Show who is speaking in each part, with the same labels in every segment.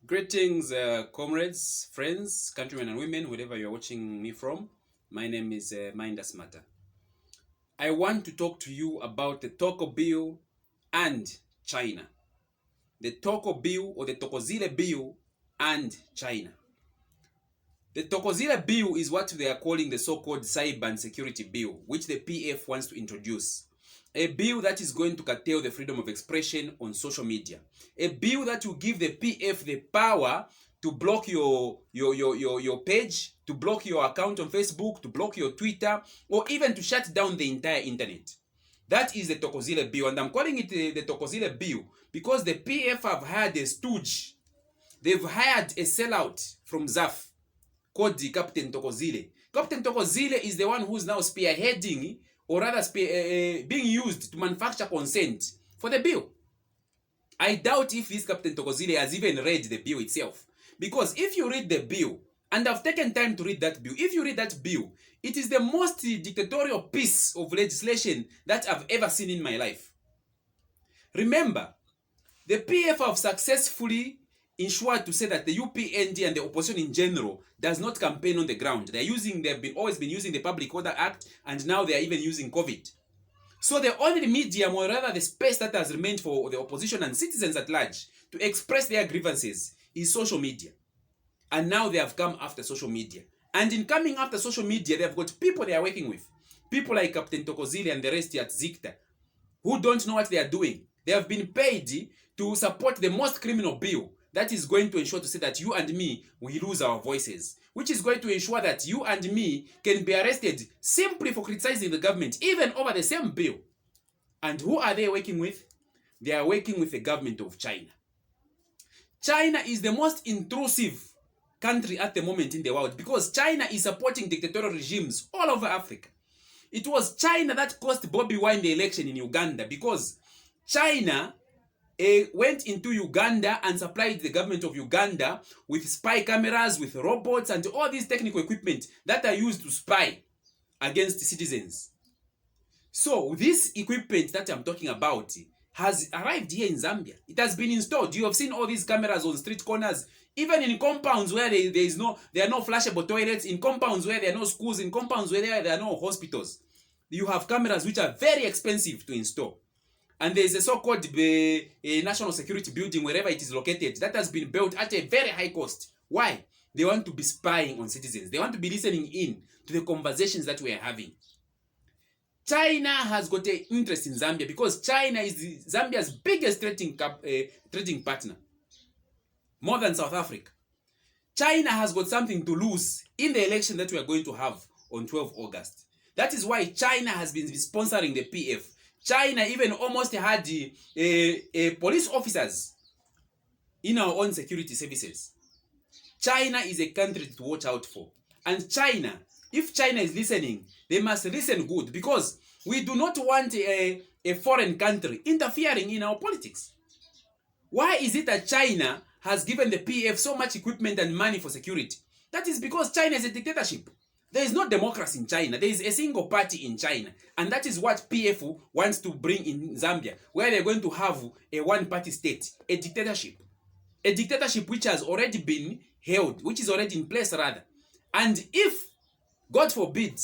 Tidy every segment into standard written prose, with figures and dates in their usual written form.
Speaker 1: Greetings, comrades, friends, countrymen and women, wherever you're watching me from. My name is Mainda Simataa. I want to talk to you about the Toko Bill and China. The Toko Bill or the Tokozile Bill and China. The Tokozile Bill is what they are calling the so-called cyber and security bill, which the PF wants to introduce. A bill that is going to curtail the freedom of expression on social media. A bill that will give the PF the power to block your page, to block your account on Facebook, to block your Twitter, or even to shut down the entire internet. That is the Tokozile bill, and I'm calling it the Tokozile bill because the PF have hired a stooge. They've hired a sellout from ZAF called the Captain Tokozile. Captain Tokozile is the one who's now spearheading, or rather being used to manufacture consent for the bill. I doubt if this Captain Tokozile has even read the bill itself. Because if you read the bill, and I've taken time to read that bill, if you read that bill, it is the most dictatorial piece of legislation that I've ever seen in my life. Remember, the PF have successfully ensured to say that the UPND and the opposition in general does not campaign on the ground. They've always been using the Public Order Act, and now they are even using COVID. So the only medium, or rather the space that has remained for the opposition and citizens at large to express their grievances is social media. And now they have come after social media. And in coming after social media, they have got people they are working with. People like Captain Tokozile and the rest at Zikta, who don't know what they are doing. They have been paid to support the most criminal bill that is going to ensure to say that you and me, we lose our voices, which is going to ensure that you and me can be arrested simply for criticizing the government, even over the same bill. And who are they working with? They are working with the government of China. China is the most intrusive country at the moment in the world because China is supporting dictatorial regimes all over Africa. It was China that cost Bobby Wine the election in Uganda because China went into Uganda and supplied the government of Uganda with spy cameras, with robots, and all these technical equipment that are used to spy against citizens. So this equipment that I'm talking about has arrived here in Zambia. It has been installed. You have seen all these cameras on street corners, even in compounds where there are no flashable toilets, in compounds where there are no schools, in compounds where there are no hospitals. You have cameras which are very expensive to install. And there is a so-called national security building wherever it is located that has been built at a very high cost. Why? They want to be spying on citizens. They want to be listening in to the conversations that we are having. China has got an interest in Zambia because China is Zambia's biggest trading partner, more than South Africa. China has got something to lose in the election that we are going to have on 12 August. That is why China has been sponsoring the PF. China even almost had police officers in our own security services. China is a country to watch out for. And China, if China is listening, they must listen good because we do not want a foreign country interfering in our politics. Why is it that China has given the PF so much equipment and money for security? That is because China is a dictatorship. There is no democracy in China. There is a single party in China. And that is what PF wants to bring in Zambia, where they're going to have a one-party state, a dictatorship. A dictatorship which has already been held, which is already in place rather. And if, God forbid,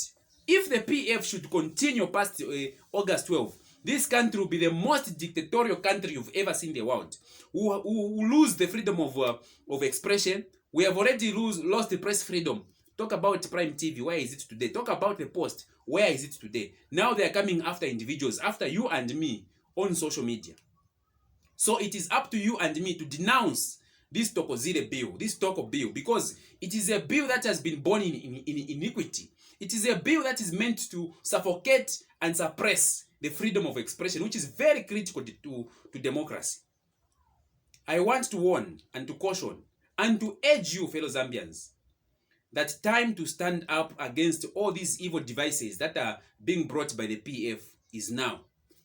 Speaker 1: if the PF should continue past August 12, this country will be the most dictatorial country you've ever seen in the world. Who lose the freedom of expression. We have already lost the press freedom. Talk about Prime TV, where is it today? Talk about the Post, where is it today? Now they are coming after individuals, after you and me on social media. So it is up to you and me to denounce this Tokozile bill, this Toko bill, because it is a bill that has been born in iniquity. It is a bill that is meant to suffocate and suppress the freedom of expression, which is very critical to democracy. I want to warn and to caution and to urge you, fellow Zambians, that time to stand up against all these evil devices that are being brought by the PF is now.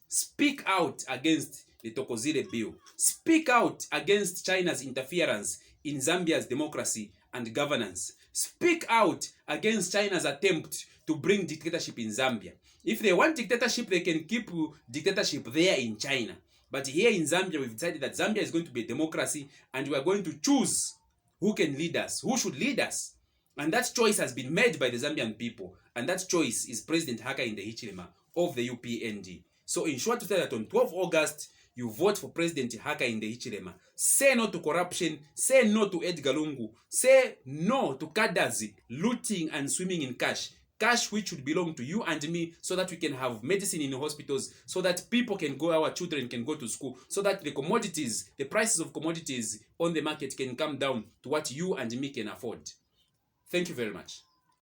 Speaker 1: Speak out against the Tokozile bill. Speak out against China's interference in Zambia's democracy and governance. Speak out against China's attempt to bring dictatorship in Zambia. If they want dictatorship, they can keep dictatorship there in China. But here in Zambia, we've decided that Zambia is going to be a democracy, and we are going to choose who can lead us, who should lead us. And that choice has been made by the Zambian people. And that choice is President Hakainde Hichilema of the UPND. So in short, to say that on 12 August, you vote for President Hakainde Hichilema. Say no to corruption. Say no to Edgar Lungu. Say no to Kadazi, looting and swimming in cash. Cash which should belong to you and me, so that we can have medicine in the hospitals, so that people can go, our children can go to school, so that the commodities, the prices of commodities on the market can come down to what you and me can afford. Thank you very much.